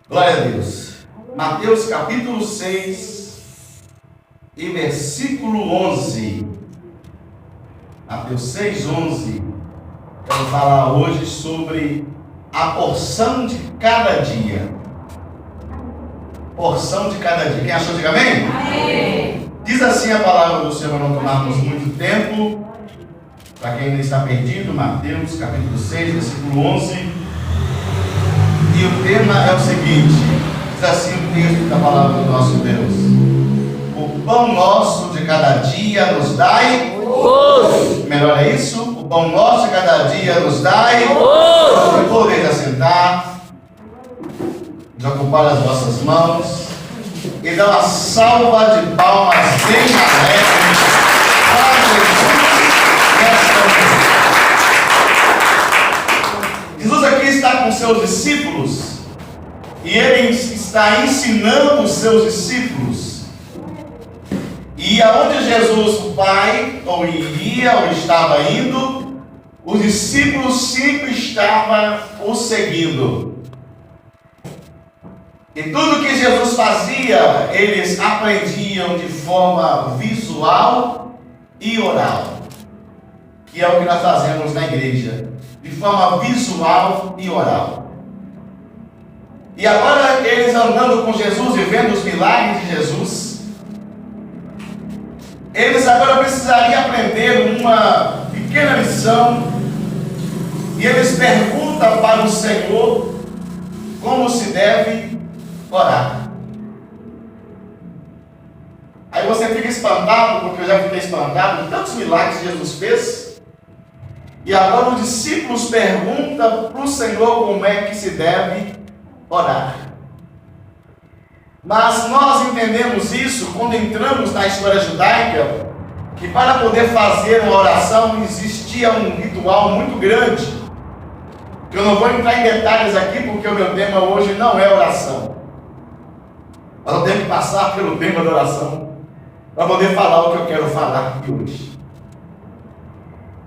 Glória a Deus. Mateus capítulo 6 e versículo 11. Mateus 6, 11. Quero falar hoje sobre a porção de cada dia. Porção de cada dia. Quem achou, diga amém? Amém. Diz assim a palavra do Senhor, para não tomarmos muito tempo. Para quem ainda está perdido, Mateus capítulo 6, versículo 11. E o tema é o seguinte, diz assim o texto da palavra do nosso Deus: o pão nosso de cada dia nos dai hoje. Melhor é isso? O pão nosso de cada dia nos dai hoje. Podeis assentar, desocupar as vossas mãos e dar uma salva de palmas bem alegre para Jesus nesta manhã. Jesus aqui está com seus discípulos e ele está ensinando os seus discípulos. E aonde Jesus vai, ou iria, ou estava indo, os discípulos sempre estavam o seguindo. E tudo que Jesus fazia, eles aprendiam de forma visual e oral, que é o que nós fazemos na igreja. De forma visual e oral. E agora eles andando com Jesus e vendo os milagres de Jesus, eles agora precisariam aprender uma pequena lição. E eles perguntam para o Senhor como se deve orar. Aí você fica espantado, porque eu já fiquei espantado de tantos milagres que Jesus fez. E agora os discípulos perguntam para o Senhor como é que se deve orar. Mas nós entendemos isso quando entramos na história judaica, que para poder fazer uma oração existia um ritual muito grande, que eu não vou entrar em detalhes aqui porque o meu tema hoje não é oração. Mas eu tenho que passar pelo tema da oração para poder falar o que eu quero falar aqui hoje.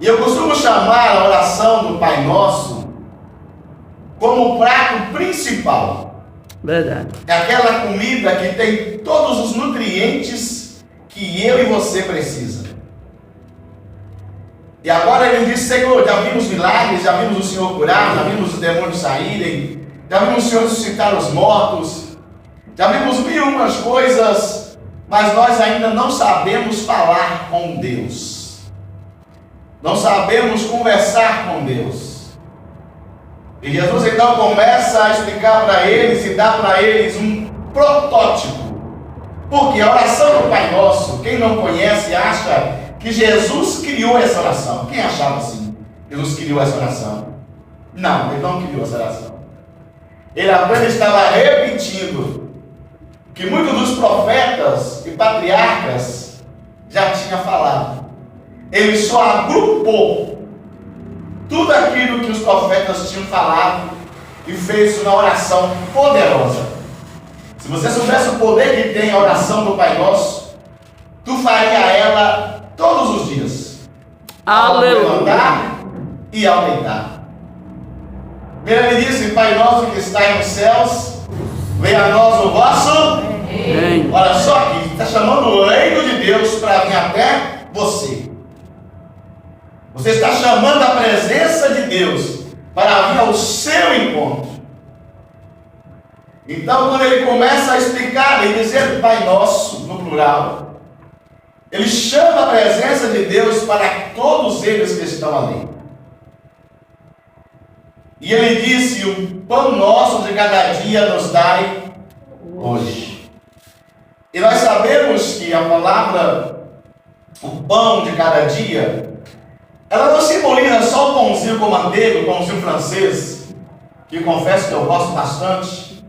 E eu costumo chamar a oração do Pai Nosso como o prato principal. Verdade. É aquela comida que tem todos os nutrientes que eu e você precisa. E agora ele diz: Senhor, já vimos milagres, já vimos o Senhor curar, já vimos os demônios saírem, já vimos o Senhor ressuscitar os mortos, já vimos mil umas coisas, mas nós ainda não sabemos falar com Deus. Não sabemos conversar com Deus. E Jesus então começa a explicar para eles e dá para eles um protótipo. Porque a oração do Pai Nosso, quem não conhece acha que Jesus criou essa oração. Quem achava assim? Jesus criou essa oração? Não, ele não criou essa oração. Ele apenas estava repetindo que muitos dos profetas e patriarcas já tinham falado. Ele só agrupou tudo aquilo que os profetas tinham falado e fez uma oração poderosa. Se você soubesse o poder que tem a oração do Pai Nosso, tu faria ela todos os dias. Aleluia. Ao levantar e ao deitar. Ele disse: Pai Nosso que está nos céus, venha a nós o vosso reino. Olha só aqui, está chamando o reino de Deus para vir até você. Você está chamando a presença de Deus para vir ao seu encontro. Então, quando ele começa a explicar e dizer Pai Nosso, no plural, ele chama a presença de Deus para todos eles que estão ali. E ele disse: o pão nosso de cada dia nos dai hoje. E nós sabemos que a palavra, o pão de cada dia, ela não simboliza só o pãozinho com manteiga, o pãozinho francês, que confesso que eu gosto bastante.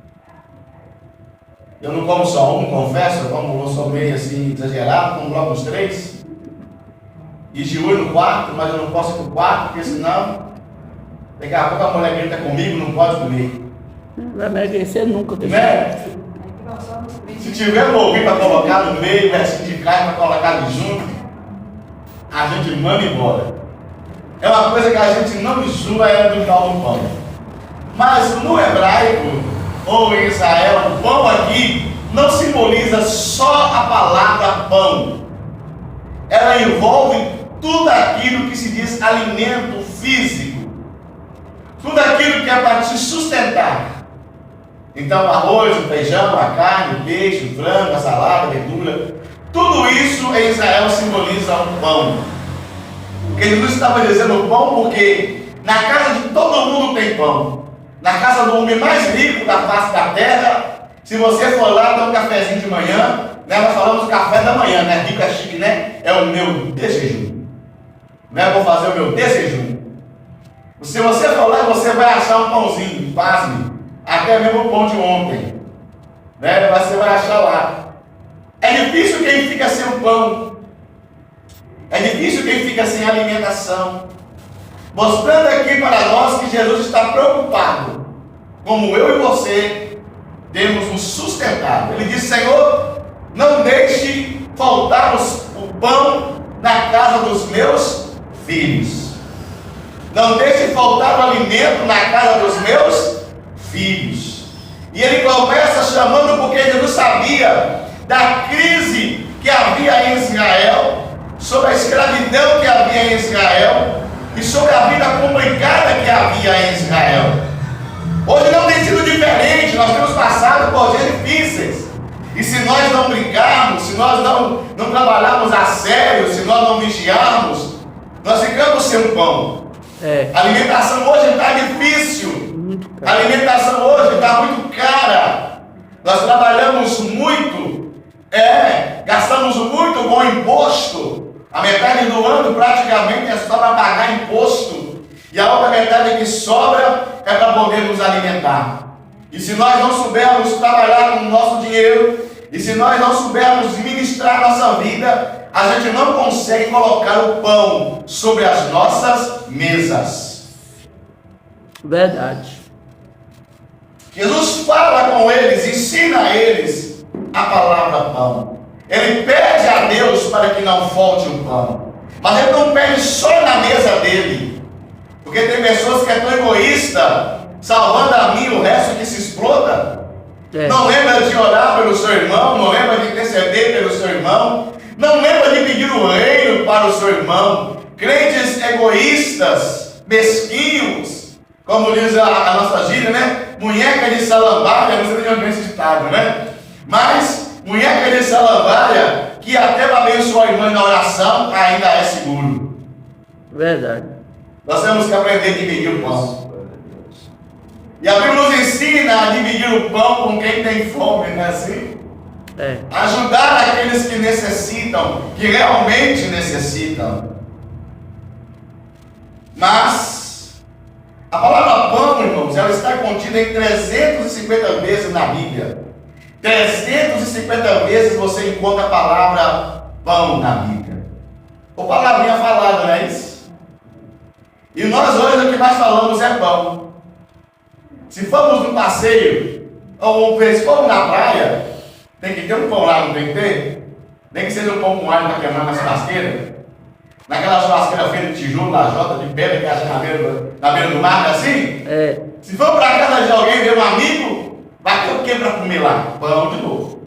Eu não como só um, confesso, eu sou meio assim exagerado, como logo uns 3. E de olho no quarto, mas eu não posso ir pro quarto, porque senão, daqui a pouco a mulher grita comigo, não pode comer. Não vai emagrecer nunca. Né? Se tiver um ovinho para colocar no meio, restinho de carne para colocar ali junto, a gente manda embora. É uma coisa que a gente não enjoa, é do tal do pão. Mas no hebraico, ou em Israel, o pão aqui não simboliza só a palavra pão. Ela envolve tudo aquilo que se diz alimento físico, tudo aquilo que é para te sustentar. Então, o arroz, o feijão, a carne, o peixe, o frango, a salada, a verdura, tudo isso em Israel simboliza o pão. Porque Jesus estava dizendo pão porque na casa de todo mundo tem pão. Na casa do homem mais rico da face da terra, se você for lá dar um cafezinho de manhã, né, nós falamos café da manhã, né? Rico é chique, né? É o meu desjejum. Né? Eu vou fazer o meu desjejum. Se você for lá, você vai achar um pãozinho, pasme, até mesmo o pão de ontem. Né? Você vai achar lá. É difícil quem fica sem o pão. É difícil quem fica sem alimentação. Mostrando aqui para nós que Jesus está preocupado, como eu e você temos nos sustentado. Ele diz: Senhor, não deixe faltar o pão na casa dos meus filhos. Não deixe faltar o alimento na casa dos meus filhos. E ele começa chamando porque Jesus sabia da crise que havia em Israel, sobre a escravidão que havia em Israel e sobre a vida complicada que havia em Israel. Hoje não tem sido diferente, nós temos passado por dias difíceis. E se nós não brincarmos, se nós não trabalharmos a sério, se nós não vigiarmos, nós ficamos sem pão. A alimentação hoje está difícil. A alimentação hoje está muito cara. Nós trabalhamos muito, gastamos muito com imposto. A metade do ano praticamente é só para pagar imposto. E a outra metade que sobra é para poder nos alimentar. E se nós não soubermos trabalhar com o nosso dinheiro, e se nós não soubermos administrar nossa vida, a gente não consegue colocar o pão sobre as nossas mesas. Verdade. Jesus fala com eles, ensina a eles a palavra pão. Ele pede a Deus para que não falte o pão. Mas ele não pede só na mesa dele. Porque tem pessoas que é tão egoísta, salvando a mim o resto que se exploda. Não lembra de orar pelo seu irmão, não lembra de interceder pelo seu irmão, não lembra de pedir o reino para o seu irmão. Crentes egoístas, mesquinhos, como diz a nossa gíria, né? Munheca de salambaia, não sei de onde vem esse ditado, né? Mas munheca de salambaia, que até para abençoar a irmã na oração, ainda é seguro. Verdade. Nós temos que aprender a dividir o pão. E a Bíblia nos ensina a dividir o pão com quem tem fome, não é assim? Ajudar aqueles que necessitam, que realmente necessitam. Mas a palavra pão, irmãos, ela está contida em 350 vezes na Bíblia. 350 vezes você encontra a palavra pão na Bíblia. Ou palavrinha falada, não é isso? E nós hoje o que nós falamos é pão. Se formos num passeio, ou se formos na praia, tem que ter um pão lá, não tem que ter? Nem que seja um pão com alho para queimar na churrasqueira. Naquela churrasqueira feita de tijolo, lajota, de pedra, que acha na beira do mar, não é assim? Se for para casa de alguém ver um amigo, vai ter o que para comer lá? Pão de novo.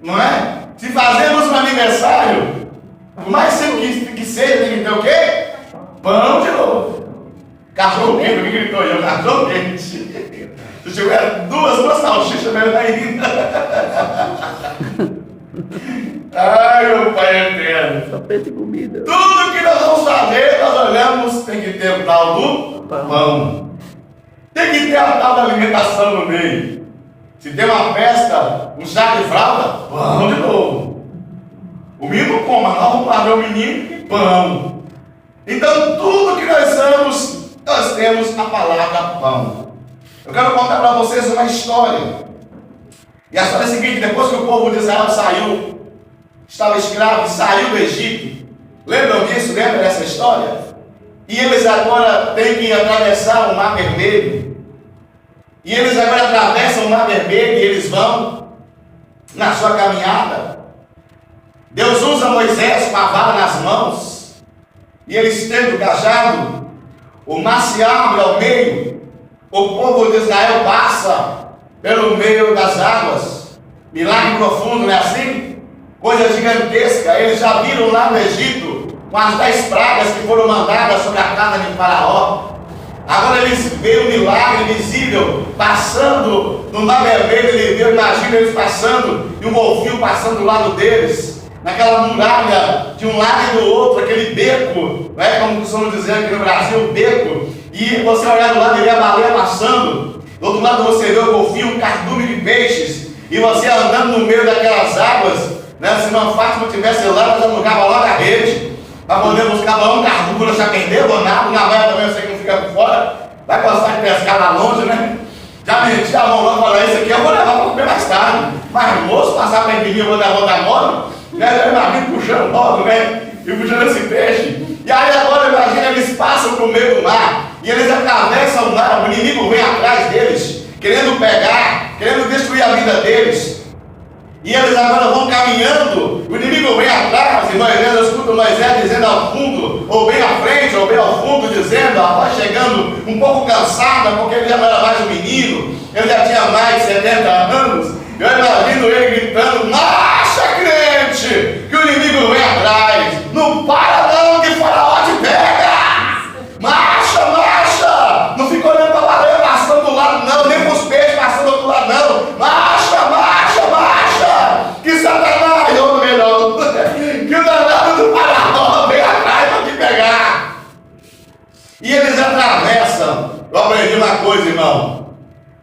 Não é? Se fazemos um aniversário, por mais simples que seja, tem que ter o quê? Pão de novo. Cachorro quente, o que gritou aí? Cachorro quente. Se tiver duas salsichas, melhor ainda. Ai, meu Pai eterno. Só peito e comida. Tudo que nós vamos fazer, nós olhamos, tem que ter o tal do pão. Tem que ter a tal da alimentação no meio. Se tem uma festa, um chá de fralda, pão de novo. O menino não come, mas nós vamos lá ver o menino e pão. Então, tudo que nós somos, nós temos a palavra pão. Eu quero contar para vocês uma história. E a história é a seguinte: depois que o povo de Israel saiu, estava escravo e saiu do Egito. Lembram disso? Lembram dessa história? E eles agora têm que atravessar o Mar Vermelho. E eles agora atravessam o Mar Vermelho e eles vão na sua caminhada. Deus usa Moisés com a vara nas mãos. E eles tendo o cajado, o mar se abre ao meio. O povo de Israel passa pelo meio das águas. Milagre profundo, não é assim? Coisa gigantesca. Eles já viram lá no Egito com as 10 pragas que foram mandadas sobre a casa de Faraó. Agora eles veem um milagre visível passando no Mar Vermelho. Ele viu, imagina eles passando e um golfinho passando do lado deles, naquela muralha de um lado e do outro, aquele beco, não é como costumamos dizer aqui no Brasil, beco. E você olhar do lado e vê a baleia passando, do outro lado você vê o golfinho, um cardume de peixes, e você andando no meio daquelas águas, né? Se não Fátima tivesse lá, nós alugava logo a rede para poder buscar balão, cardume, não já perdeu, ou nada, na baia também eu sei que não fica por fora, vai gostar de pescar lá longe, né? Já meti a mão lá e falei, isso aqui eu vou levar para comer mais tarde. Mas o moço passar para mim, eu vou dar da moda, né? Eu imagino puxando logo, né? E puxando esse peixe. E aí agora imagina, eles passam para o meio do mar, e eles atravessam o mar, o inimigo vem atrás deles, querendo pegar, querendo destruir a vida deles. E eles agora vão caminhando, o inimigo vem atrás, e Moisés escuta Moisés dizendo ao fundo, ou bem à frente, ou bem ao fundo, dizendo, a voz chegando um pouco cansada, porque ele já não era mais um menino, ele já tinha mais de 70 anos. Eu imagino ele gritando, marcha, crente, que o inimigo vem atrás, não para não, que Faraó te pega, marcha, marcha, não fica olhando para a baleia passando do lado não, nem para os peixes passando do outro lado não, marcha, marcha, marcha, que Satanás, ou melhor, que o danado do Faraó vem atrás para te pegar. E eles atravessam. Eu aprendi uma coisa, irmão,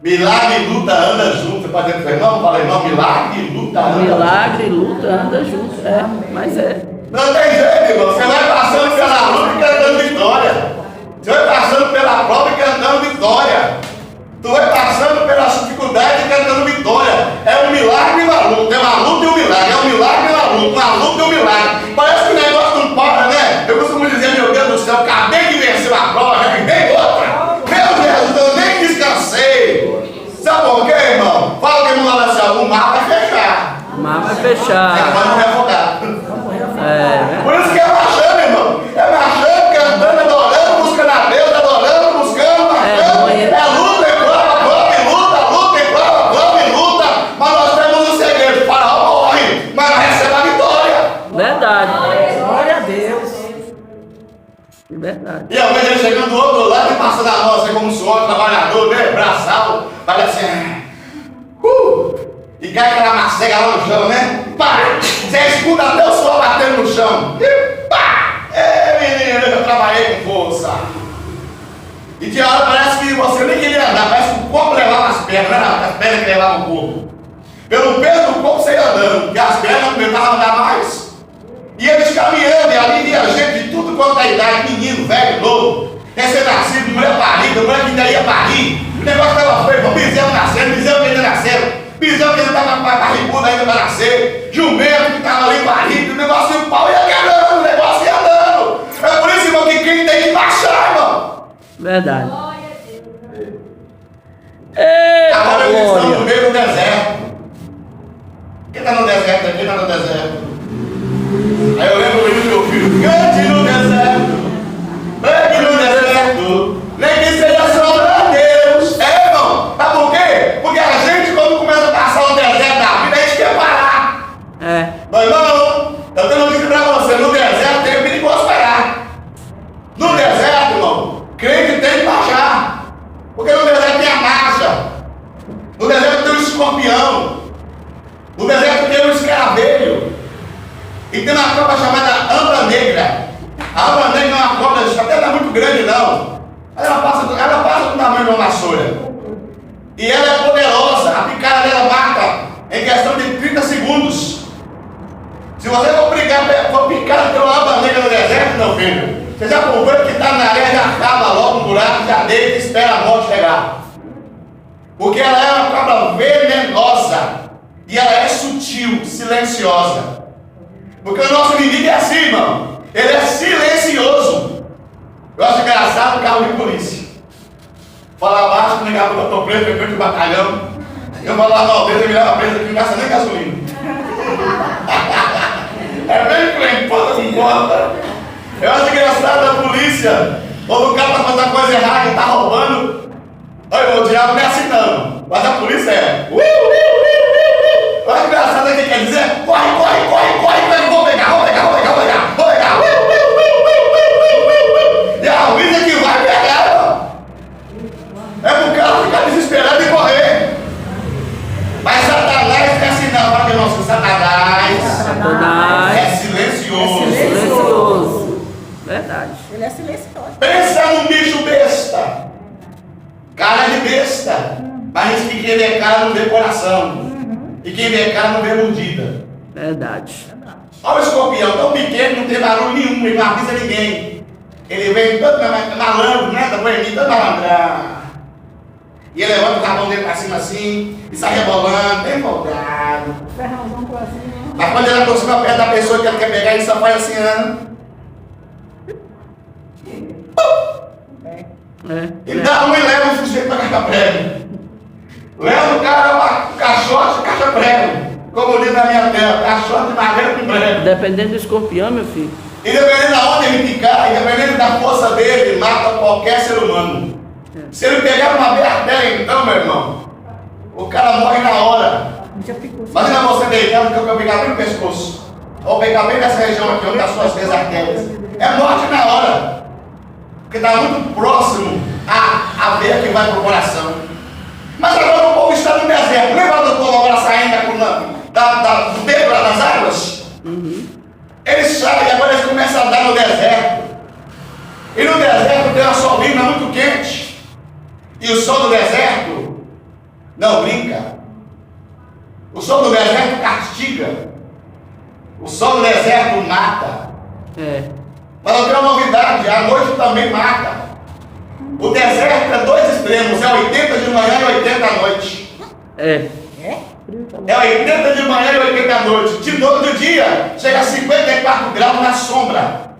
milagre e luta anda junto. Você pode dizer para o irmão? Fala, irmão, milagre e luta anda junto. Milagre e luta anda junto, mas é. Não tem jeito, irmão. Você vai passando pela luta e cantando vitória. Você vai passando pela prova e cantando vitória. Tu vai passando pelas dificuldades e cantando vitória. É um milagre e uma luta. É uma luta e um milagre. É um milagre e uma luta. Uma luta e um milagre. Parece que o negócio não para, né? Eu costumo dizer, meu Deus do céu, acabei de vencer uma prova, já vem outra. Meu Deus, eu nem descansei. Sabe por quê, irmão? Fala que não vai ser, o mar vai fechar. O mar vai fechar. Vai morrer afogado. É. Por isso que é marchando, irmão. É marchando, cantando, adorando, buscando a Deus, adorando, buscando, marchando. É luta e prova e luta, luta e prova e luta. Mas nós temos um segredo: o Faraó morre, mas nós recebemos a vitória. Verdade. Glória a Deus. Verdade. E ao invés de ele chegando do outro lado e passando a mão assim como um suor, trabalhador, né? Braçal, parece assim. E cai aquela macega lá no chão, né? Pá! Você escuta até o suor batendo no chão. E pá! Menino, eu trabalhei com força. E de hora parece que você nem queria andar, parece que o corpo levava as pernas, não era as pernas que levavam o corpo. Pelo peso do corpo você ia andando, porque as pernas não tentavam andar mais. E eles caminhando, e ali via gente de tudo quanto é idade, menino, velho, novo, recém-nascido, mulher parida, mulher que ainda ia parir. O negócio estava feio, o bezerro nascendo, bezerro que ainda nasceu, bezerro que ainda estava barrigudo ainda para nascer, jumento que estava ali parido, o negócio e o pau ia quebrando, o negócio ia andando. É por isso, irmão, que quem tem que baixar, irmão. Verdade. Eita, Agora eles estão no glória. meio do deserto. Quem está no deserto aqui? Está no deserto. Aí eu lembro do meu filho, cante no deserto, pregue no deserto, nem que seja só para Deus. É, irmão, sabe por quê? Porque a gente, quando começa a passar o deserto da vida, a gente quer parar. É. Mas irmão, eu tenho notícia para você, no deserto tem perigoso parar. No deserto, irmão, crente tem que baixar, porque no deserto tem a marcha, no deserto tem o escorpião, no deserto tem o escaravelho. E tem uma cobra chamada amba negra. A amba negra não é uma cobra, até não é muito grande não. Ela passa do tamanho de uma vassoura. E ela é poderosa, a picada dela mata em questão de 30 segundos. Se você for picado pela amba negra no deserto, meu filho, você já comprou que está na areia, já acaba logo um buraco, já deita e espera a morte chegar. Porque ela é uma cobra venenosa. E ela é sutil, silenciosa. Porque o nosso inimigo é assim, irmão. Ele é silencioso. Eu acho engraçado o carro de polícia. Fala baixo, que negava que eu estou preso, frente do batalhão. Eu vou lá uma vez, ele me leva preso aqui, não gasta nem gasolina. É bem crente, porta com porta. Eu acho engraçado a polícia. Quando o cara está fazendo coisa errada e está roubando. Olha, o diabo não é assim não. Mas a polícia é. Olha que engraçado o que quer dizer. Corre, corre, corre, corre. Vou pegar, vou pegar, vou pegar, vou pegar, vou pegar. E a polícia que vai pegar. É pro cara ficar desesperado e correr. Mas Satanás é assim, não. Fala que não, Satanás é silencioso. Silencioso. Verdade. Ele é silencioso. Pensa num bicho besta. Cara de besta. Mas que quem vê cara não vê coração. E quem vê cara não vê mordida. Verdade. Olha o escorpião, tão pequeno, não tem barulho nenhum, ele não avisa ninguém. Ele vem todo malandro, né? Tá bonitinho, todo malandrão. E ele levanta o rabão dele pra cima assim, e sai rebolando, bem folgado. Ferrãozão pra cima. Mas quando ele aproxima perto da pessoa que ele quer pegar, ele só faz assim, Ele dá uma e leva o sujeito pra caixa prego. Leva o cara o caixote, caixa prego. Como diz na minha terra, caixote, madeira com prego. Dependendo do escorpião, meu filho. E dependendo de onde ele picar, e dependendo da força dele, ele mata qualquer ser humano. Se ele pegar uma artéria, então, meu irmão, o cara morre na hora. Já ficou. Imagina você deitando, que eu pegar bem no pescoço. Ou pegar bem nessa região aqui, onde as suas três artérias. É morte na hora. Porque está muito próximo à veia que vai para o coração. Mas agora o povo está no deserto. Lembra do povo agora saindo do beco lá das águas? Eles saem e agora eles começam a andar no deserto. E no deserto tem uma solina muito quente. E o sol do deserto não brinca. O sol do deserto castiga. O sol do deserto mata. Mas eu tenho uma novidade, a noite também mata. O deserto é dois extremos, é 80 de manhã e 80 à noite. É 80 de manhã e 80 à noite. De dia, chega a 54 graus na sombra.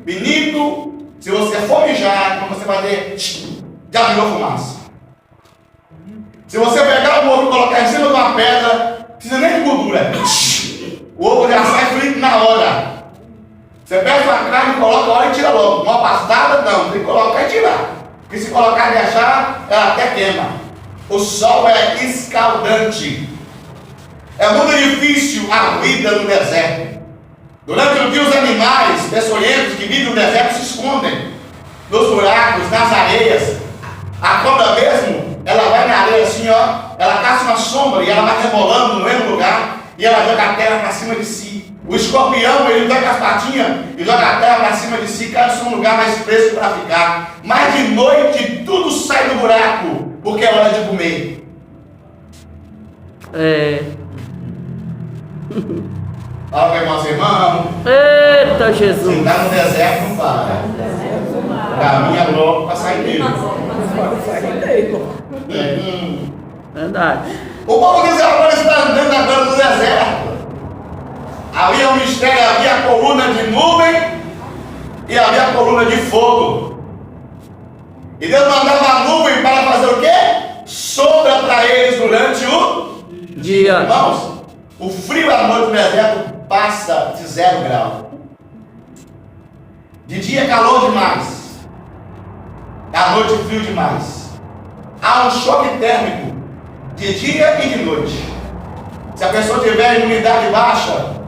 Menino, se você for mijar, quando você vai ter, já virou fumaça. Se você pegar o ovo e colocar em cima de uma pedra, não precisa nem de gordura. O ovo já sai frito na hora. Você pega uma carne, coloca a hora e tira logo. Uma pastada, não, tem que colocar e tirar. Porque se colocar e deixar, ela até queima. O sol é escaldante. É muito difícil a vida no deserto. Durante o dia, os animais peçonhentos que vivem no deserto se escondem nos buracos, nas areias. A cobra mesmo, ela vai na areia assim, ó. Ela caça uma sombra e ela vai rebolando no mesmo lugar. E ela joga a terra para cima de si. O escorpião, ele pega as patinhas e joga a terra para cima de si, caça um lugar mais fresco para ficar. Mas de noite tudo sai do buraco, porque é hora de comer. Fala para irmãos e irmãos. Eita Jesus! Se está no deserto, não para. Caminha logo para sair dele. Verdade. O povo de Israel está andando agora no deserto. Havia um mistério, havia a coluna de nuvem e havia a coluna de fogo. E Deus mandava a nuvem para fazer o quê? Sombra para eles durante o dia. Irmãos, o frio à noite no deserto passa de 0 grau. De dia é calor demais. À noite frio demais. Há um choque térmico de dia e de noite. Se a pessoa tiver imunidade baixa,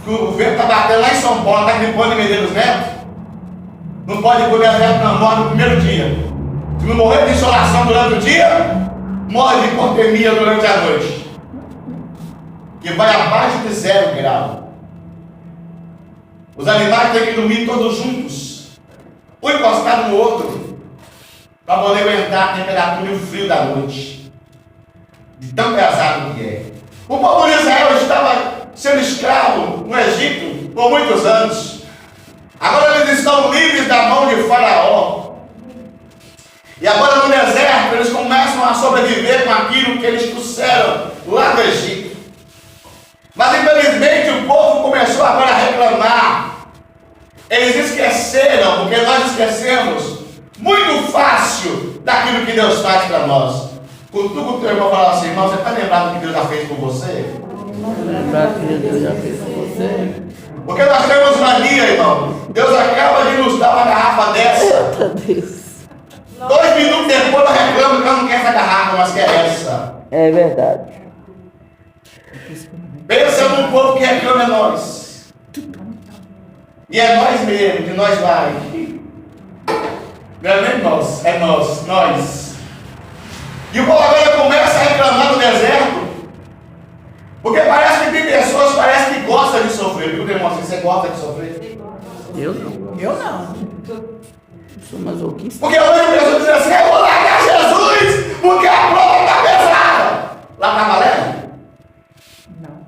que o vento está batendo lá em São Paulo, está gripando em Medeiros Neto, não pode ir para o deserto, não, morre no primeiro dia. Se não morrer de insolação durante o dia, morre de hipotermia durante a noite, que vai abaixo de 0 grau. Os animais têm que dormir todos juntos, um encostado no outro, para poder aguentar a temperatura e o frio da noite, de tão pesado que é. O povo de Israel estava sendo escravo no Egito por muitos anos. Agora eles estão livres da mão de Faraó. E agora no deserto eles começam a sobreviver com aquilo que eles trouxeram lá do Egito. Mas infelizmente o povo começou agora a reclamar. Eles esqueceram, porque nós esquecemos muito fácil daquilo que Deus faz para nós. Cutuca o teu irmão e fala assim: irmão, você está lembrado do que Deus já fez por você? Lembrado que Deus já fez por você? Porque nós temos mania, irmão. Deus acaba de nos dar uma garrafa dessa. 2 minutos depois nós reclamamos que eu não quero essa garrafa, mas quer essa. É verdade. Pensa no povo que reclama é nós. E é nós mesmo, de nós vai. Não é nem nós, é nós. E o povo agora começa a reclamar do deserto. Porque parece que tem pessoas que gostam de sofrer. Viu, demônio? Você gosta de sofrer? Eu não. Eu não. Eu sou masoquista. Porque eu vejo pessoas dizendo assim, eu vou largar Jesus, porque a prova está pesada. Lá está valendo? Não.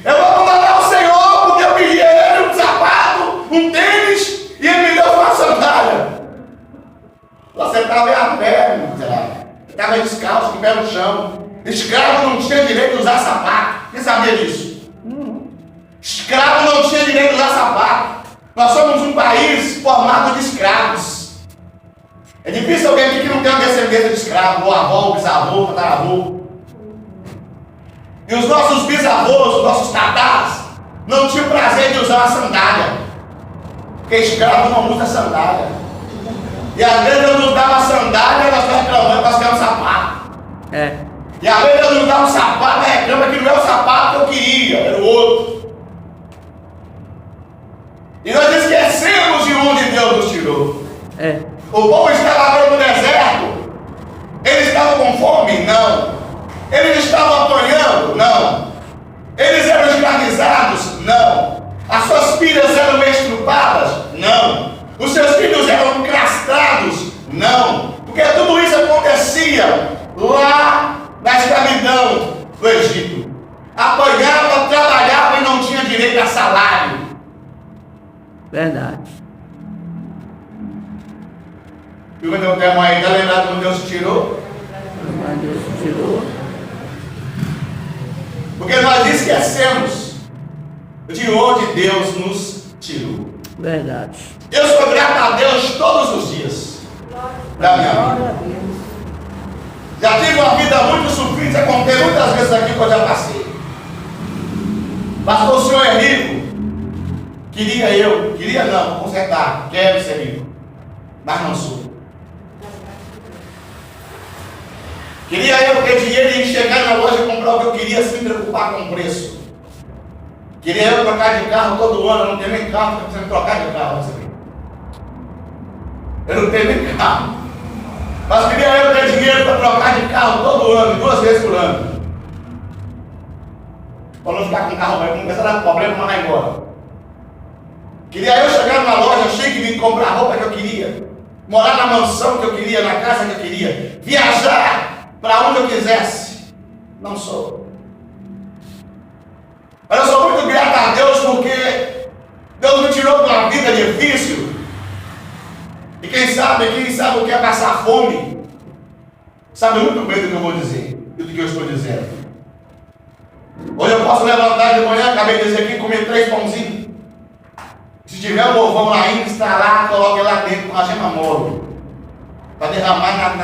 Eu vou abandonar o Senhor, porque eu pedi a Ele um sapato, um tênis, e Ele me deu uma sandália. Você estava a pé, miserável. Estava descalço, com o pé no chão. Escravo não tinha direito de usar sapato. Quem sabia disso? Escravo não tinha direito de usar sapato. Nós somos um país formado de escravos. É difícil alguém aqui que não tem uma descendência de escravo, ou avô, ou bisavô, tataravô. E os nossos bisavôs, os nossos tatás, não tinham prazer de usar uma sandália. Porque escravo não usa sandália. E às vezes eu não dava sandália, nós estamos reclamando, nós queremos sapato. É. E às vezes eu não dava um sapato, reclama que não é o sapato que eu queria, era o outro. E nós esquecemos de onde Deus nos tirou. É. O povo estava agora no deserto. Eles estavam com fome? Não. Eles estavam apanhando? Não. Eles eram escravizados? Não. As suas filhas eram estrupadas? Não. Os seus filhos eram castrados? Não. Porque tudo isso acontecia lá na escravidão do Egito. Apanhava, trabalhava e não tinha direito a salário. Verdade. E quando eu tenho aí, está lembrado quando Deus te tirou? Mas Deus tirou. Porque nós esquecemos de onde Deus nos tirou. Verdade. Eu sou grato a Deus todos os dias da minha vida. Glória a Deus. Já tive uma vida muito sofrida, já contei muitas vezes aqui que eu já passei. Pastor, o senhor é rico? Queria não, vou consertar, quero ser rico, mas não sou. Queria eu ter dinheiro e chegar na loja e comprar o que eu queria sem me preocupar com o preço. Queria eu trocar de carro todo ano, eu não tenho nem carro, estou precisando trocar de carro. Eu não tenho nem carro. Mas queria eu ter dinheiro para trocar de carro todo ano, 2 vezes por ano. Para não ficar com o carro, vai começar a dar problema, mas vai embora. Queria eu chegar numa loja chique e me comprar a roupa que eu queria. Morar na mansão que eu queria, na casa que eu queria. Viajar para onde eu quisesse. Não sou. Mas eu sou muito grato a Deus porque Deus me tirou de uma vida difícil. E quem sabe o que é passar fome, sabe muito bem do que eu vou dizer e do que eu estou dizendo. Hoje eu posso levantar de manhã, acabei de dizer aqui, comer 3 pãozinhos. Se tiver um ovão ainda, está lá, coloque lá dentro com a gema mole. Para derramar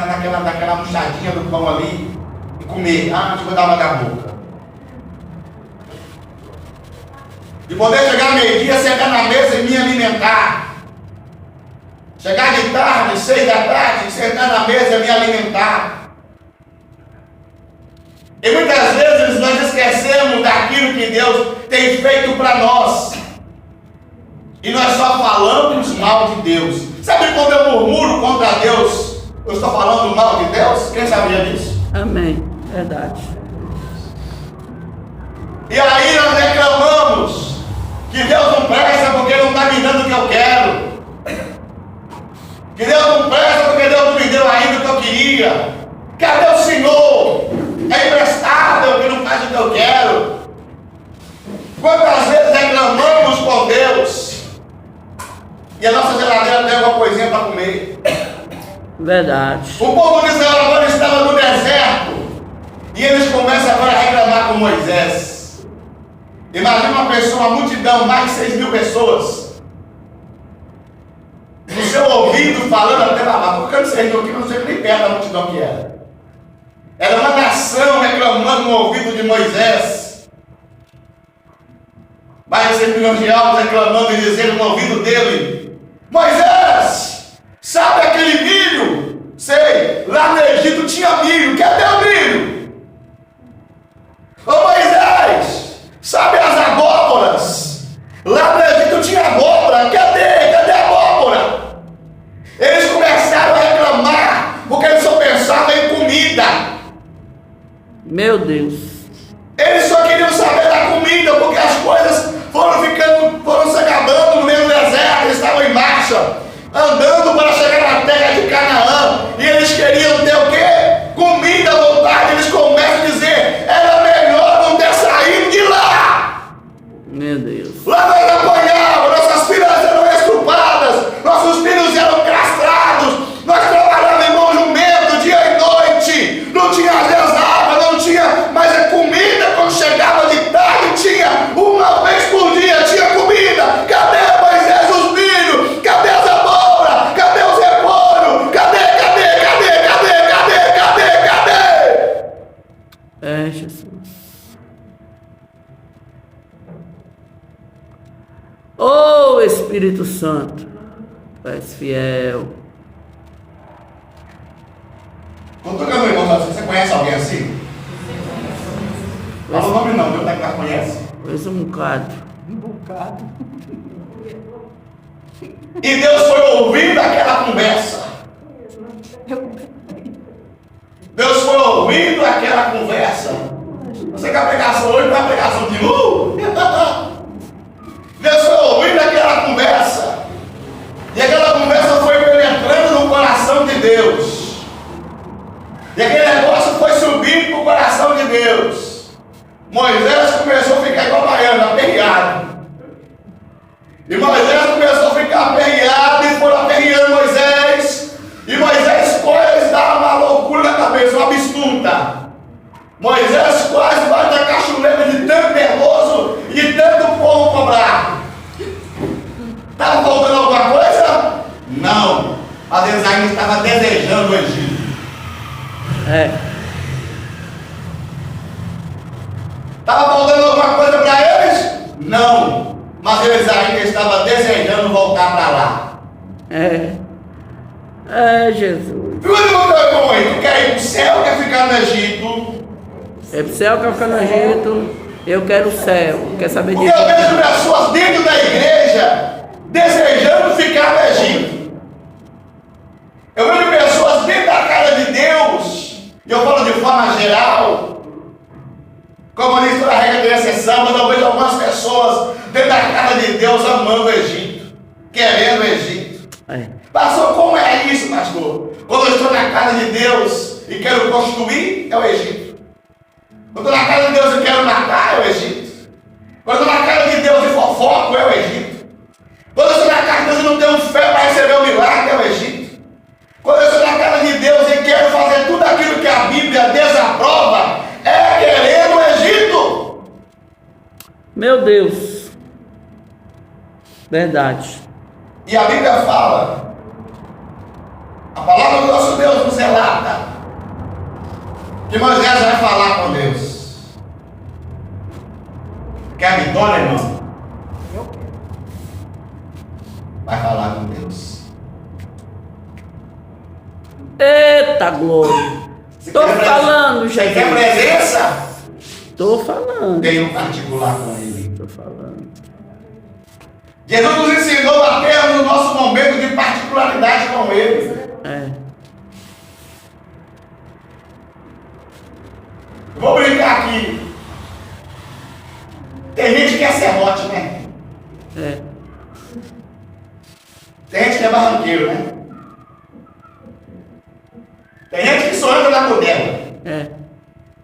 naquela murchadinha do pão ali e comer. Ah, deixa eu dar uma da boca. De poder chegar meio-dia, sentar na mesa e me alimentar. Chegar de tarde, 6 da tarde, sentar na mesa e me alimentar. E muitas vezes nós esquecemos daquilo que Deus tem feito para nós. E nós só falamos mal de Deus. Sabe quando eu murmuro contra Deus, eu estou falando mal de Deus? Quem sabia disso? Amém. Verdade. E aí nós reclamamos que Deus não presta porque não está me dando o que eu quero. Que Deus não presta porque Deus não me deu ainda o que eu queria. Cadê o Senhor? É imprestável que não faz o que eu quero. Quantas vezes reclamamos com Deus e a nossa geladeira tem alguma coisinha para comer? Verdade. O povo de Israel agora estava no deserto e eles começam agora a reclamar com Moisés. Imagina uma pessoa, uma multidão, mais de 6.000 pessoas, no seu ouvido falando até lá, porque eu não sei, eu não sei nem perto da multidão que era. Era uma nação reclamando no ouvido de Moisés. Mais de 6 milhões de almas reclamando e dizendo no ouvido dele: Moisés, sabe aquele milho? Sei, lá no Egito tinha milho, que é marcha, andando para chegar na terra de Canaã, e eles queriam ter o quê? Comida à vontade. Eles começam a dizer: era melhor não ter saído de lá. Meu Deus. Lá nós apanhávamos, nossas filhas eram estrupadas, nossos filhos eram castrados, nós trabalhávamos em bom jumento dia e noite, não tinha às vezes água, não tinha mais a comida. Quando chegava de tarde, tinha uma vez por dia, tinha comida. Cadê Moisés, os milhos? Cadê as abóboras? Cadê os repolhos? Cadê? É, Jesus. Oh, Espírito Santo, tu és fiel. Contou que eu não irmão, você conhece alguém assim? Fala o nome não, Deus que conhece. Pois um bocado. Um bocado. E Deus foi ouvindo aquela conversa. Deus foi ouvindo aquela conversa. Você quer a pregação hoje, não é a pregação de Deus foi ouvindo aquela conversa. E aquela conversa foi penetrando no coração de Deus. E aquele negócio foi subindo para o coração de Deus. Moisés começou a ficar igual baiano, aperreado. E Moisés começou a ficar aperreado e foram aperreando Moisés. E Moisés quase dá uma loucura na cabeça, uma bistunta. Moisés quase vai da cachoeira de tanto nervoso e de tanto povo cobrar. Estava faltando alguma coisa? Não. Mas eles ainda estavam desejando o Egito. É. Estava faltando alguma coisa para eles? Não. Mas eles ainda estavam desejando voltar para lá. É. É, Jesus. Pergunta para o teu irmão aí, tu quer ir para o céu ou quer ficar no Egito? É pro céu, quer ficar no Egito. Eu quero o céu. Quer saber Porque disso? eu vejo pessoas dentro da igreja desejando ficar no Egito. Eu vejo pessoas dentro da casa de Deus, e eu falo de forma geral, como eu disse, toda regra tem exceção, mas eu vejo algumas pessoas dentro da casa de Deus amando o Egito, querendo o Egito. É. Pastor, como é isso, pastor? Quando eu estou na casa de Deus e quero construir, é o Egito. Quando eu estou na casa de Deus e quero matar, é o Egito. Quando eu estou na casa de Deus e fofoco, é o Egito. Quando eu estou na casa de Deus e não tenho fé para receber o milagre, é o Egito. Quando eu estou na casa de Deus e quero fazer tudo aquilo que a Bíblia desaprova, é querer o Egito. Meu Deus. Verdade. E a Bíblia fala, a palavra do nosso Deus nos relata, que Moisés vai falar com Deus. Quer vitória, irmão? Eu quero. Vai falar com Deus. Eita glória. Tô falando, Você quer Jesus. presença? Tô falando. Tem um particular com ele. Tô falando. Jesus nos ensinou a ter no nosso momento de particularidade com ele. É. Vou brincar aqui. Tem gente que é serrote, né? É. Tem gente que é barranqueiro, né? Tem gente que só anda na codela. É.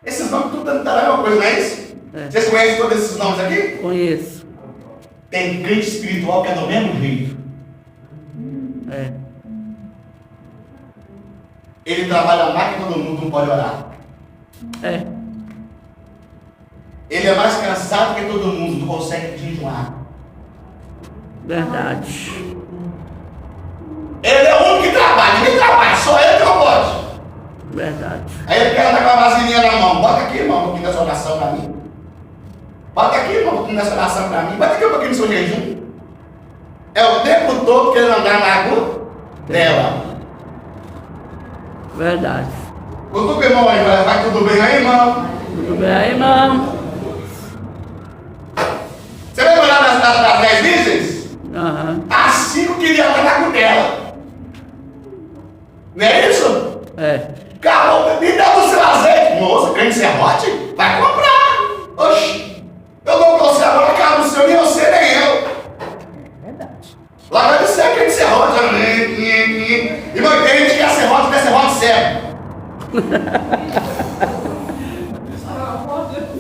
Esses nomes tudo não é uma coisa, não é isso? É. Vocês conhecem todos esses nomes aqui? Conheço. Tem crente espiritual que é do mesmo jeito. É. Ele trabalha mais que todo mundo, não pode orar. É. Ele é mais cansado que todo mundo, não consegue jejuar. Verdade. Ele é o único que trabalha, ninguém trabalha, só ele que não pode. Verdade. Aí ele quer andar com a vasilhinha na mão. Bota aqui, irmão, um pouquinho dessa oração para mim. Bota aqui, irmão, um pouquinho dessa oração para mim. Bota aqui um pouquinho do seu jejum. É o tempo todo querendo andar na água dela. Verdade. Tudo bem, irmão? Vai tudo bem aí, irmão? Tudo bem aí, irmão? Você lembra lá das 10 virgens? Aham. As 5 queriam andar na água dela. Não é isso? É. Caramba, me dá o seu azeite. Moça, crente serrote? Vai comprar. Oxi. Eu não consigo agora, cara, o senhor, nem você, nem eu. Verdade. Lá vai ser crente serrote.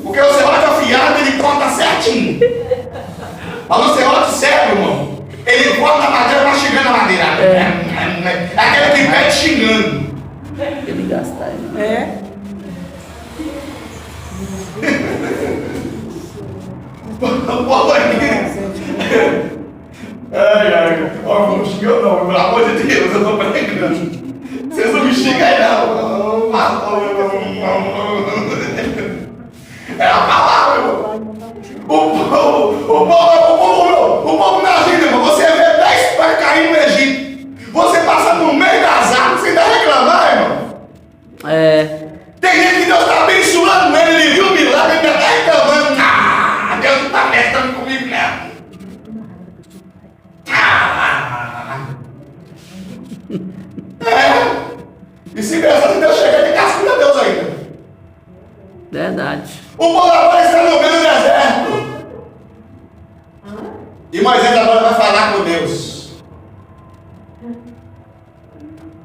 Porque o serrote afiado, ele corta certinho. Mas o serrote sério, irmão, ele corta a madeira mastigando a madeira. Aquele que pede xingando. Ele gasta ele. É. O povo aqui. Ai, ó, não xinga eu não, pelo amor de Deus, eu tô pregando. Vocês não me xingam aí não. É a palavra, irmão. O povo na agenda, irmão. Você vê 10 pães caindo no Egito. Você passa no meio das árvores, você ainda reclamar, irmão. Tem gente que Deus está abençoando ele, ele viu o milagre e ainda está reclamando. Deus não está testando comigo mesmo. E se pensar que Deus chega, tem cascuda a Deus ainda. Verdade. O povo agora está no meio do deserto. E Moisés agora vai falar com Deus.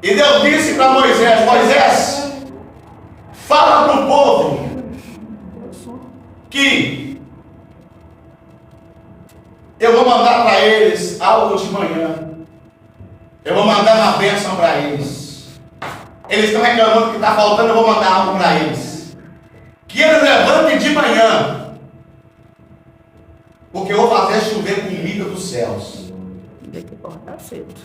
E Deus disse para Moisés: Moisés, fala para o povo que eu vou mandar para eles algo de manhã. Eu vou mandar uma bênção para eles. Eles estão reclamando que está faltando, eu vou mandar algo para eles. Que eles levantem de manhã, porque eu vou fazer chover comida dos céus. Tem que acordar cedo.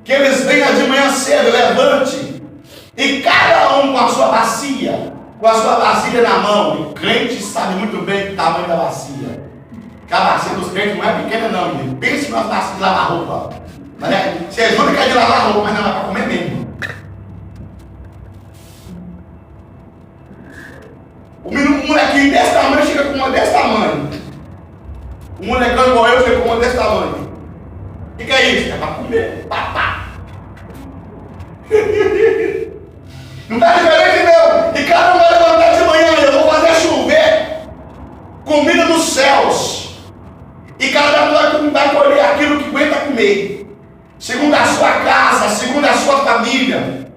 Que eles venham de manhã cedo, levante, e cada um com a sua bacia na mão. E o crente sabe muito bem o tamanho da bacia. Que a bacia dos crentes não é pequena não, menino. Pense nas bacias de lavar roupa. Mas você ajuda que é de lavar roupa, mas não é para comer mesmo. O molequinho desse tamanho chega com uma desse tamanho. O molecão igual eu chega com uma desse tamanho. O que é isso? É para comer. Papá. Não está diferente não. E cada um vai levantar de manhã. Eu vou fazer chover comida dos céus. E cada um vai colher aquilo que aguenta comer. Segundo a sua casa, segundo a sua família.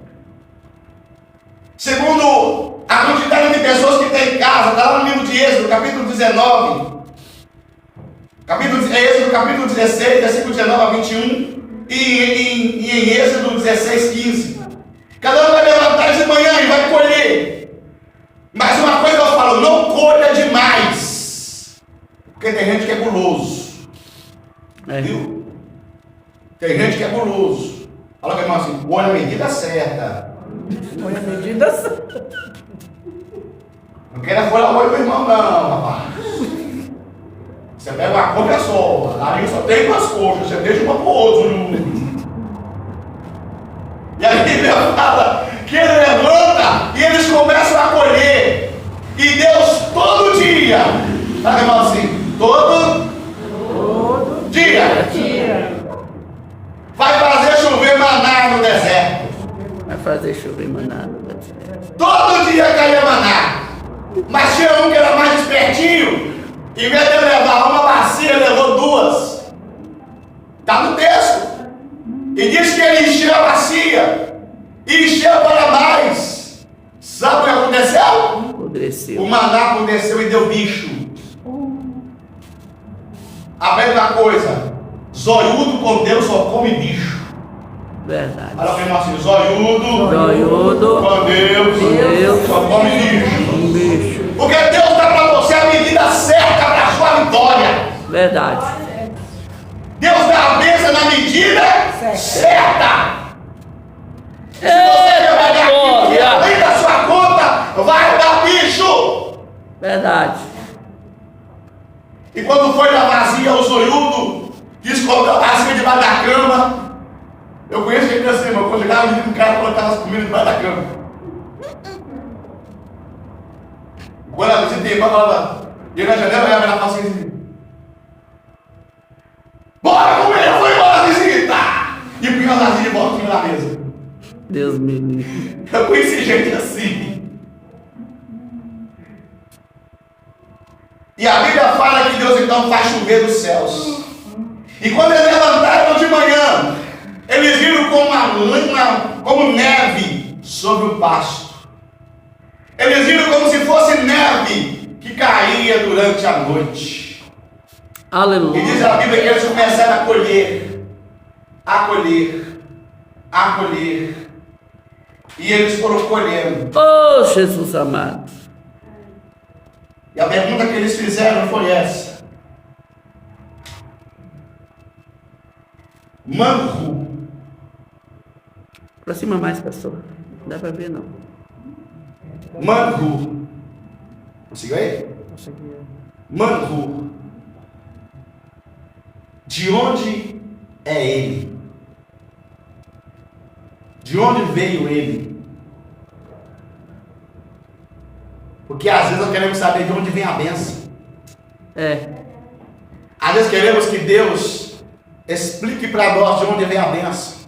Segundo a quantidade de pessoas que tem em casa. Está lá no livro de Êxodo, capítulo 19. Êxodo, capítulo 16, versículo 19 a 21. E em Êxodo 16, 15. Cada um vai levantar de manhã e vai colher. Mas uma coisa eu falo, não colha demais. Porque tem gente que é guloso. Viu? Tem gente que é guloso. Fala com a irmã assim, põe a medida certa. Põe a medida certa. Não queira furar o olho do irmão não, rapaz. Você pega uma coxa só, aí só tem duas coxas, você deixa uma pro outro. E aí ele fala que ele levanta e eles começam a colher. E Deus todo dia, tá irmão assim, todo dia vai fazer chover maná no deserto. Vai fazer chover maná no deserto. Todo dia caía maná. Mas tinha um que era mais espertinho. Em vez de levar uma bacia, ele levou duas. Está no texto. E diz que ele encheu a bacia. E encheu para mais. Sabe o que aconteceu? Apodreceu. O maná apodreceu e deu bicho. A mesma coisa. Zoiudo com Deus só come bicho. Verdade. Olha o irmão assim, zoiudo com Deus só come bicho. Um bicho. Porque Deus dá para você a medida certa para a sua vitória. Verdade. Deus dá a bênção na medida certa. Se você trabalhar aqui, além da sua conta, vai dar bicho. Verdade. E quando foi na vazia, o zoiudo escondeu a vazia debaixo da cama. Eu conheço gente assim, irmão. Quando chegava, o cara colocava as comidas debaixo da cama. Quando a visita ia embora, falava, ia na janela, ia na assim. Bora comer, já foi embora a visita! E punha as vasilhas de volta na mesa. Deus me livre. Eu conheci gente assim. E a Bíblia fala que Deus então faz chover dos céus. E quando eles levantaram de manhã, eles viram como neve sobre o pasto. Eles viram como se fosse neve que caía durante a noite. Aleluia. E diz a Bíblia que eles começaram a colher, a colher, a colher. E eles foram colhendo. Oh, Jesus amado. E a pergunta que eles fizeram foi essa: Manhu. Aproxima mais, pastor. Não dá para ver, não. Manhu. Conseguiu aí? Consegui. Manhu. De onde é ele? De onde veio ele? Porque às vezes nós queremos saber de onde vem a bênção. É. Às vezes queremos que Deus explique para nós de onde vem a bênção.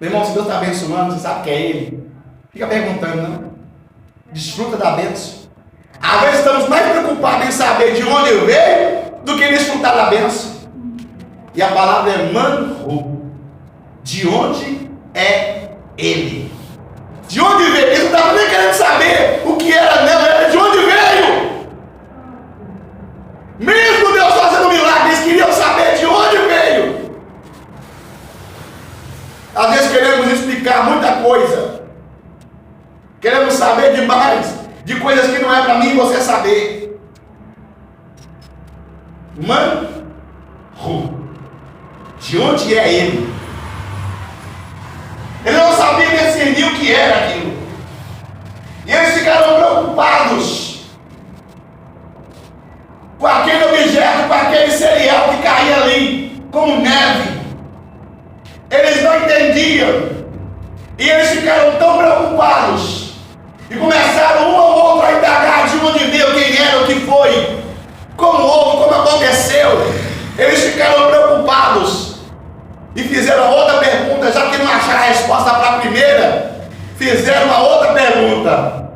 Meu irmão, se Deus está abençoando, você sabe que é Ele. Fica perguntando, não? Desfruta da bênção. Às vezes estamos mais preocupados em saber de onde veio do que desfrutar da bênção. E a palavra é Manhu. De onde é Ele? De onde veio? Eles não estavam nem querendo saber o que era, não, era de onde veio. Mesmo Deus fazendo milagre, eles queriam saber de onde veio. Às vezes queremos explicar muita coisa. Queremos saber demais de coisas que não é para mim e você saber. Manhu. De onde é ele? Ele não sabia discernir o que era aquilo. E eles ficaram preocupados com aquele objeto, com aquele cereal que caía ali, como neve. Eles não entendiam. E eles ficaram tão preocupados. E começaram um ao outro a indagar de onde veio, quem era, o que foi, como houve, como aconteceu. Eles ficaram preocupados. E fizeram outra pergunta, já que não acharam a resposta para a primeira, fizeram uma outra pergunta.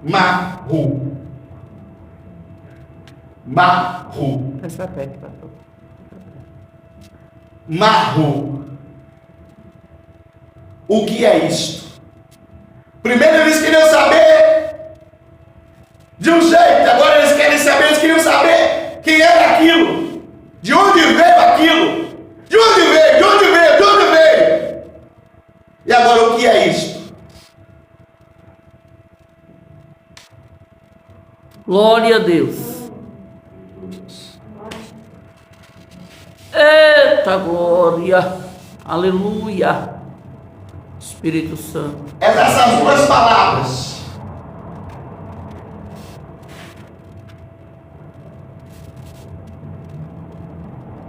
Manhu. Manhu. Essa perto, pastor. Manhu. O que é isto? Primeiro eles queriam saber de um jeito, agora eles querem saber, eles queriam saber quem era aquilo. De onde veio aquilo? De onde veio? De onde veio? De onde veio? E agora o que é isto? Glória a Deus. Eita glória. Aleluia. Espírito Santo. Essas duas palavras.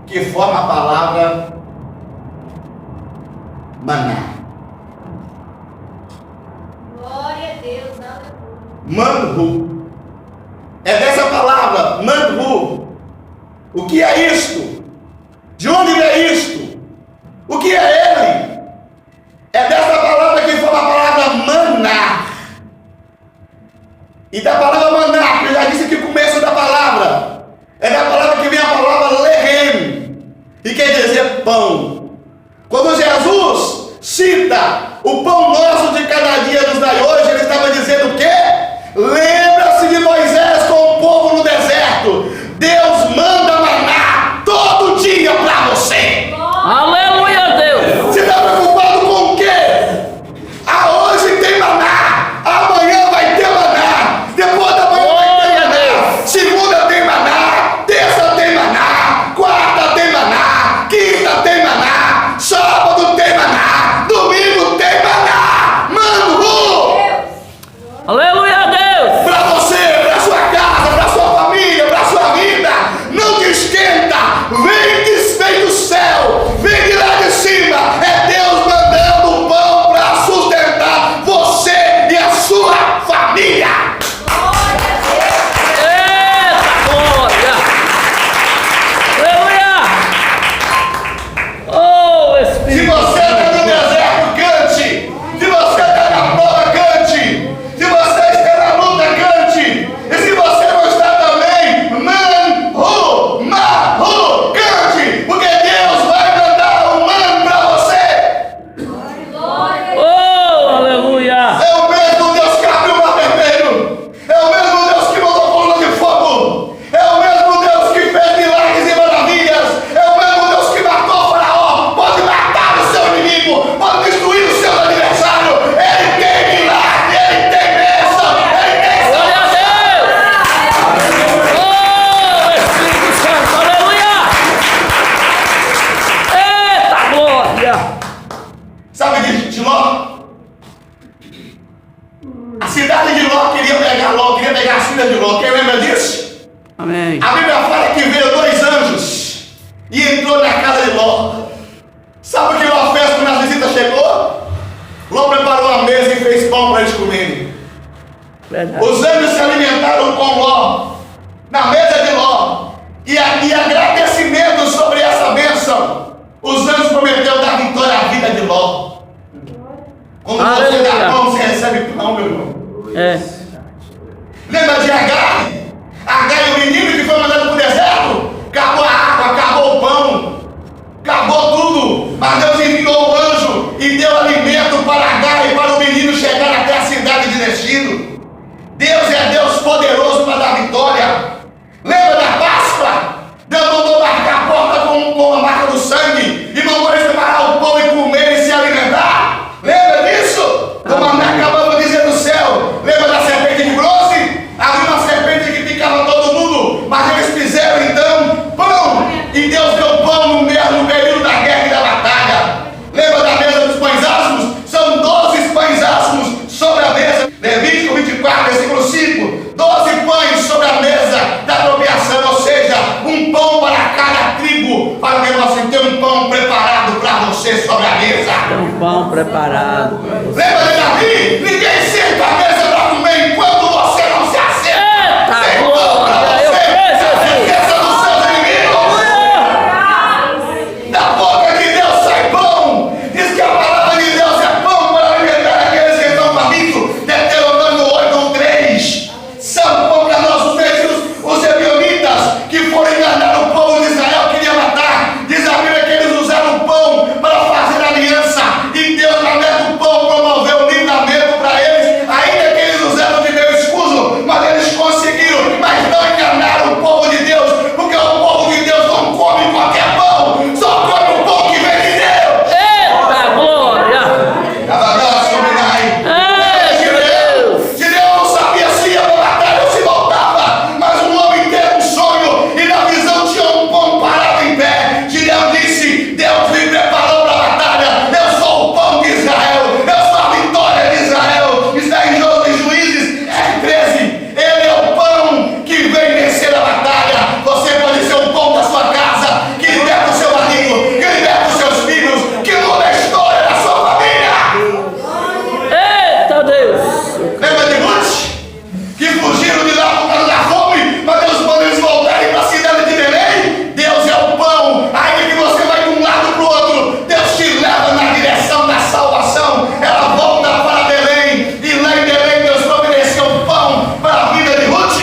Que forma a palavra maná. Glória a Deus, aleluia. Manhu. É dessa palavra, Manhu. O que é isto? De onde vem isto? O que é ele? É dessa palavra que forma a palavra maná. E da palavra maná, que eu já disse que o começo da palavra é da palavra que vem a palavra lehem, e quer dizer pão. Quando Jesus cita o pão nosso de cada dia nos dai hoje, ele estava dizendo o quê? Lembra-se de Moisés com o povo no deserto. Deus manda maná todo dia para você. Aleluia, Deus. Você está preocupado com o quê? Hoje tem maná, amanhã vai ter maná, depois da manhã vai ter maná, segunda tem e entrou na casa de Ló. Sabe o que Ló fez quando a visita chegou? Ló preparou a mesa e fez pão para eles comerem. Verdade. Os anjos se alimentaram com Ló, na mesa de Ló, e agradecimento sobre essa bênção. Os anjos prometeram dar vitória à vida de Ló. Quando você dá pão, você recebe pão, meu irmão. É. Lembra de Agar? Agar e o menino que foi mandado para o deserto? Acabou a água, acabou o pão, acabou tudo. Mas Deus enviou o anjo e deu alimento para Agar e para o menino chegar até a cidade de destino. Deus é Deus poderoso para dar vitória. Lembra da Páscoa? Deus mandou marcar a porta com a marca do sangue e mandou eles preparar o pão e comer e se alimentar. Lembra disso? Como acabamos de dizer no céu. Lembra da serpente de bronze? Havia uma serpente que picava todo mundo, mas eles fizeram então pão, e Deus deu pão no período da guerra e da batalha. Lembra da mesa dos pães asmos? São 12 pães asmos sobre a mesa. Levítico 24, versículo 5. 12 pães sobre a mesa da apropriação, ou seja, um pão para cada tribo, para que você tenha um pão preparado para você sobre a mesa. Tem um pão preparado. Lembra de Davi? Ninguém senta à mesa para comer enquanto você não se assenta. Tem pão para você, a riqueza dos seus inimigos. Da boca de Deus sai pão. Diz que a palavra de Deus é pão para alimentar aqueles que estão famintos. Deuteronômio 8:3. São pão para nós os ebionitas que foram enganar o povo de Israel, queriam matar. Diz a Bíblia que eles usaram o pão para fazer aliança. E Deus, através do pão, promoveu o livramento para eles, ainda que eles usaram de meio escuso, mas eles conseguiram, mas não enganaram o povo de Deus, porque o povo de Deus não come qualquer pão, só come o pão que vem de Deus. Eita glória! Gideão não sabia se ia para a batalha ou se voltava, mas um homem teve um sonho e na visão tinha um pão parado em pé. Gideão disse: Deus me preparou para a batalha, eu sou o pão de Israel, eu sou a vitória de Israel. Está em Juízes 13. Ele é o pão que vem vencer a batalha. Você pode ser o pão da sua casa, que liberta o seu marido, que liberta os seus filhos, que muda a história da sua família. Eita Deus! Lembra de Ruth? Que fugiram de lá por causa da fome, mas Deus manda eles voltarem para a cidade de Belém. Deus é o pão, ainda que você vai de um lado para o outro, Deus te leva na direção da salvação. Ela volta para Belém, e lá em Belém Deus providenciou pão para a vida de Ruth.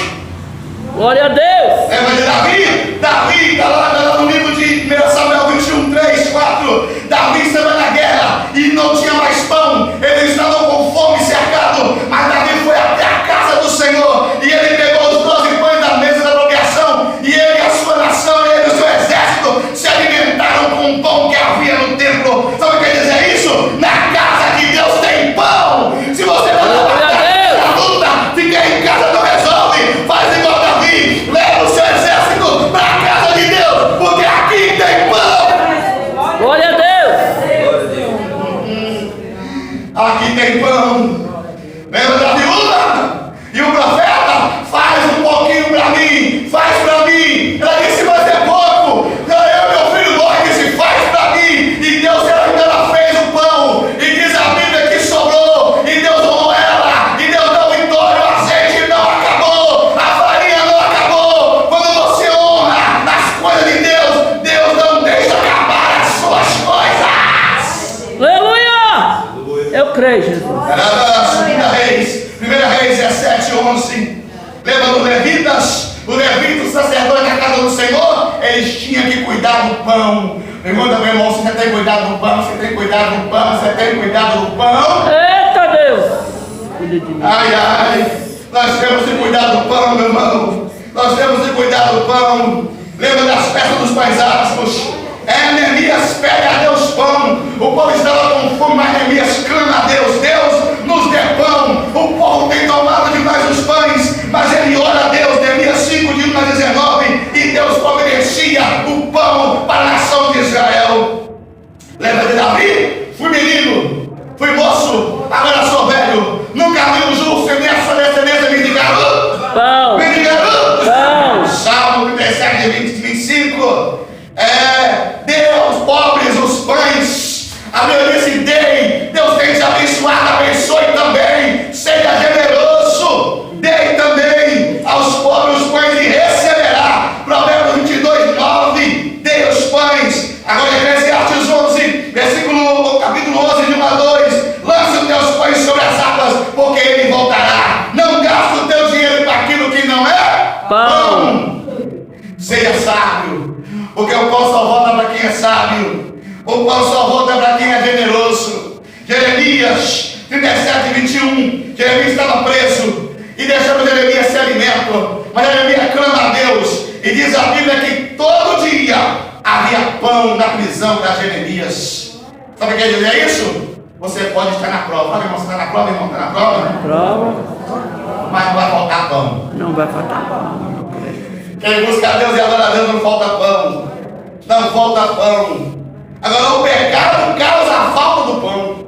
Glória a Deus! Lembra de Davi? Davi está lá no livro de 1 Samuel 21, 3, 4. Davi estava na guerra e não tinha mais pão. Eles estavam com fome, cercado. Mas Davi foi até a casa do Senhor e ele pegou os 12 pães da mesa da apropriação. E ele, a sua nação, e ele, o seu exército, se alimentaram com o pão que havia no templo. Sabe o que quer dizer isso? Na casa de Deus tem pão. Se você não na luta, fica em casa, não resolve. Faz igual Davi, leva o seu exército para a casa de Deus, porque aqui tem pão. Glória a Deus! Aqui tem pão. Lembra da viúva? E o profeta? Faz um pouquinho para mim, faz para mim. Ela disse: mas é pouco. Eu, meu filho, Ló, disse: faz para mim. E Deus, ela fez o pão. E diz a Bíblia que sobrou. E Deus honrou ela. E Deus deu vitória. O azeite não acabou. A farinha não acabou. Quando você honra nas coisas de Deus, Deus não deixa acabar as suas coisas. Aleluia! Eu creio, Jesus. Segunda Reis, 1 Reis 17, 11. Lembra dos levitas? Os levitas, os sacerdotes da casa do Senhor, eles tinham que cuidar do pão. Pergunta, meu irmão, você tem cuidado do pão? Você tem cuidado do pão? Você tem cuidado do pão? Eita Deus! Cuida de mim. Ai, ai, nós temos que cuidar do pão, meu irmão. Nós temos que cuidar do pão. Lembra das festas dos pães asmos? Neemias pede a Deus pão. O povo estava com fome, mas Neemias clama a Deus: Deus, nos dê pão. O povo tem tomado demais os pães, mas ele ora a Deus. Neemias 5, de 1 a 19. E Deus providencia o pão para a nação de Israel. Lembra de Davi? Fui menino, fui moço, agora sou velho. Nunca vi um justo nem a sua descendência mendigaru. Pão! Mendigaru. Pão! Salmo 37, 20, 25. Porque o pão só volta para quem é sábio. O pão só volta para quem é generoso. Jeremias 37:21. Jeremias estava preso e deixando Jeremias sem alimento. Mas Jeremias clama a Deus e diz a Bíblia que todo dia havia pão na prisão para Jeremias. Sabe o que quer dizer isso? Você pode estar na prova. Sabe, irmão, você está na prova, irmão? Está na prova? Prova. Mas não vai faltar pão. Não vai faltar pão. Quem busca a Deus e adora a Deus não falta pão. Não falta pão. Agora o pecado causa a falta do pão.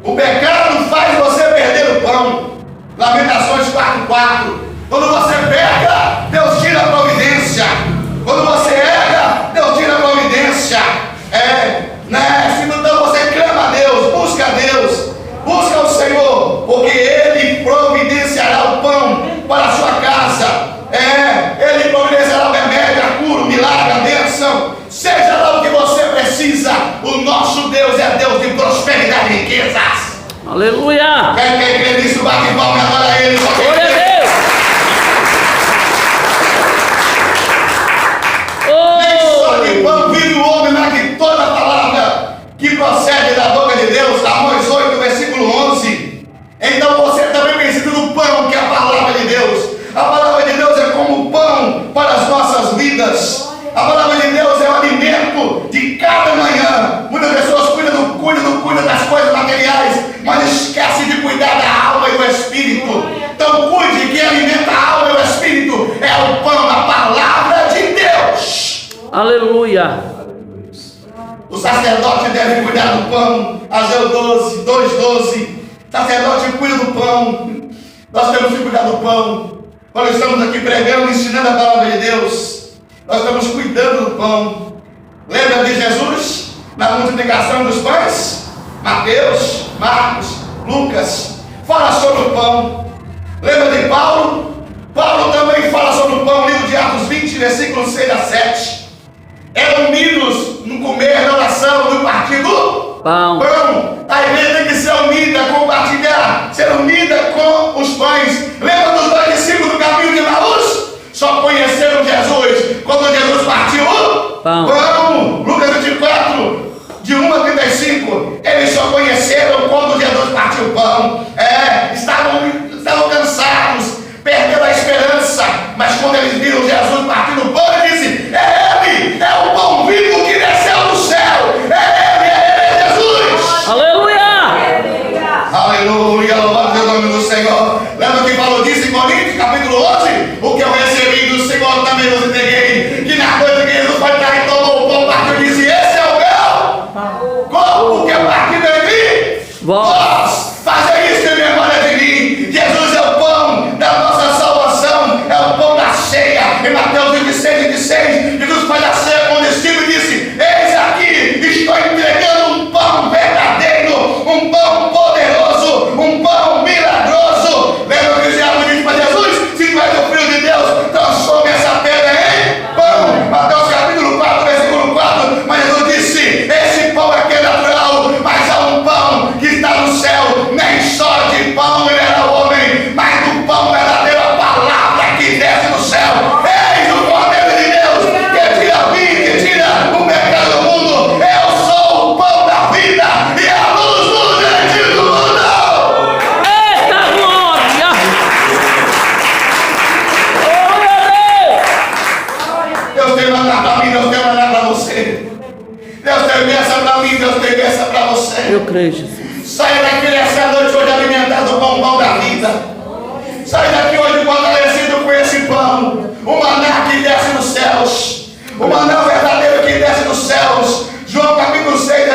O pecado faz você perder o pão. Lamentações 4:4. Quando você peca, Deus tira a providência. Quando você erra, Deus tira a providência. Então você clama a Deus, busca a Deus, busca o Senhor, porque Ele providenciará o pão para a sua casa. Ele providenciará o remédio, a cura, o milagre, a bênção. Seja lá o que você precisa, o nosso Deus é Deus de prosperidade e riquezas. Aleluia! Quem crê nisso, bate palma e adora Ele. Glória a Deus! Nem só de pão vive o homem, mas de toda a palavra que procede da boca de Deus. Amós 8, versículo 11. Então você também precisa do pão, que é a palavra de Deus. A palavra de Deus é como o pão para as nossas vidas. A palavra de Deus é o alimento de cada manhã. Muitas pessoas cuidam das coisas materiais, mas esquecem de cuidar da alma e do espírito. Então cuide, que alimenta a alma e o espírito é o pão, a palavra de Deus. Aleluia! O sacerdote deve cuidar do pão. Ageu 2:12. Sacerdote cuida do pão. Nós temos que cuidar do pão. Quando estamos aqui pregando, ensinando a palavra de Deus, nós estamos cuidando do pão. Lembra de Jesus na multiplicação dos pães? Mateus, Marcos, Lucas fala sobre o pão. Lembra de Paulo? Paulo também fala sobre o pão, livro de Atos 20, versículos 6-7. Eram unidos no comer, na oração, no partir do Pão. A igreja tem que ser unida, compartilhar, ser unida com os pães. Lembra dos dois discípulos do caminho de Emaús? Só conheceram Jesus quando Jesus partiu o pão. Lucas 24, de 1-35. Eles só conheceram quando Jesus partiu o pão. Estavam cansados, perderam a esperança. Mas quando eles viram Jesus partindo o pão, eles disse: é Ele, é o pão vivo que desceu do céu. É Jesus. Aleluia! Aleluia, louvado seja o nome do Senhor. Lembra que Paulo disse em Coríntios, capítulo 11: o que eu recebi do Senhor também vos entreguei, que na noite que Jesus foi dar e tomou o pão, partiu e disse: esse é o meu corpo que é partido em mim. Vós fazei isso em memória de mim. Jesus é o pão da nossa salvação, é o pão da ceia. Em Mateus 26:26, Jesus faz a ceia com o discípulo e disse: eis aqui, estou entregando um pão verdadeiro, um pão poderoso, um pão milagroso. Lembra que o diabo disse para Jesus: se tu és o Filho de Deus, transforme essa pedra em pão. Mateus capítulo 4, versículo 4. Mas Jesus disse: esse pão aqui é natural, mas há um pão que está no céu. Nem só de pão ele era homem, mas do pão verdadeiro, a palavra que desce do céu. Eis o Cordeiro de Deus que tira a vida, que tira o pecado do mundo. Eu sou o pão da vida e a luz do gentio do mundo. Eita glória! Deus tem mandado para mim, Deus tem mandado para você. Deus tem bênção para mim, Deus tem bênção para você. Eu creio, Jesus. Saia daqui nessa noite hoje alimentado com o pão da vida. Saia daqui hoje fortalecido com esse pão. O maná que desce dos céus. O maná verdadeiro que desce dos céus. João capítulo 6,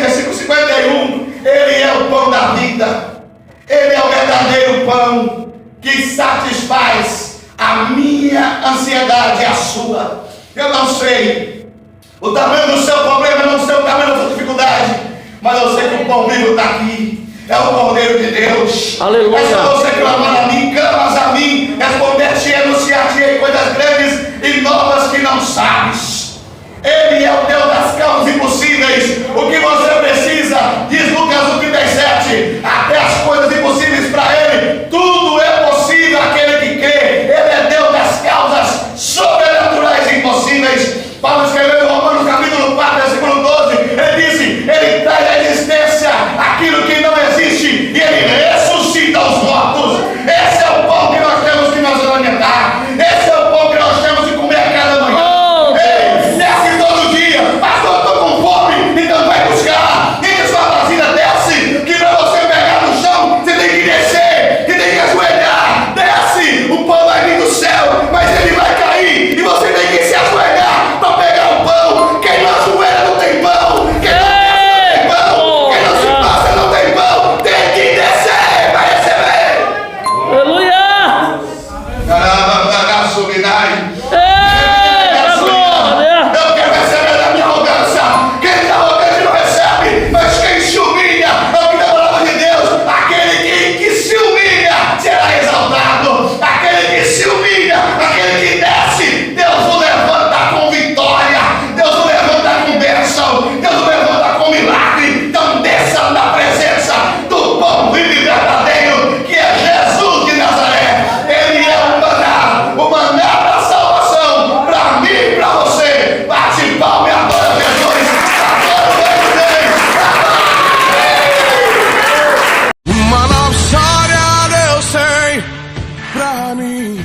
versículo 51. Ele é o pão da vida. Ele é o verdadeiro pão que satisfaz a minha ansiedade e a sua. Eu não sei o tamanho do seu problema, não sei o tamanho da sua dificuldade, mas eu sei que o pão vivo está aqui. É o Cordeiro de Deus. Aleluia. É só você clamar a mim, clamas a mim, responder-te e anunciar-te coisas grandes e novas que não sabes. Ele é o Deus das causas impossíveis. O que você precisa, diz Lucas 1:37, até as coisas impossíveis para Ele, tudo é possível aquele que crê. Ele é Deus das causas sobrenaturais e impossíveis. pra mim.